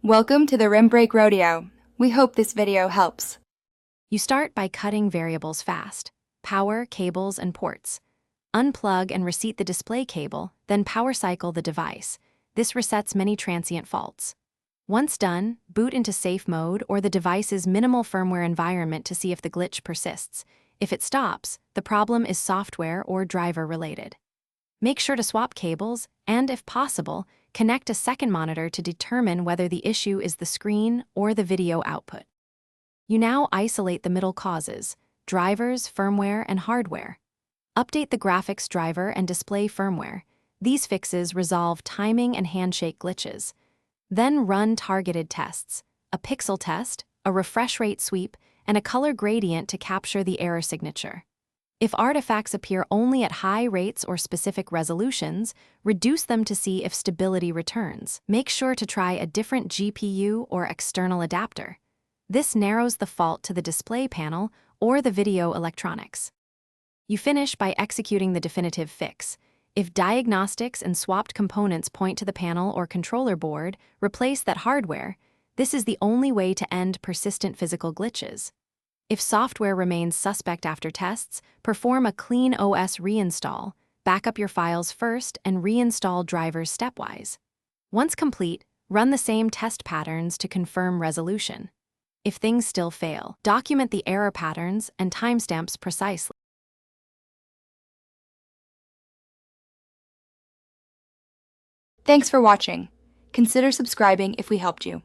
Welcome to the Rim Break Rodeo. We hope this video helps. You start by cutting variables fast: power, cables, and ports. Unplug and reseat the display cable, then power cycle the device. This resets many transient faults. Once done, boot into safe mode or the device's minimal firmware environment to see if the glitch persists. If it stops, the problem is software or driver related. Make sure to swap cables and, if possible, connect a second monitor to determine whether the issue is the screen or the video output. You now isolate the middle causes: drivers, firmware, and hardware. Update the graphics driver and display firmware. These fixes resolve timing and handshake glitches. Then run targeted tests: a pixel test, a refresh rate sweep, and a color gradient to capture the error signature. If artifacts appear only at high rates or specific resolutions, reduce them to see if stability returns. Make sure to try a different GPU or external adapter. This narrows the fault to the display panel or the video electronics. You finish by executing the definitive fix. If diagnostics and swapped components point to the panel or controller board, replace that hardware. This is the only way to end persistent physical glitches. If software remains suspect after tests, perform a clean OS reinstall, back up your files first, and reinstall drivers stepwise. Once complete, run the same test patterns to confirm resolution. If things still fail, document the error patterns and timestamps precisely. Thanks for watching. Consider subscribing if we helped you.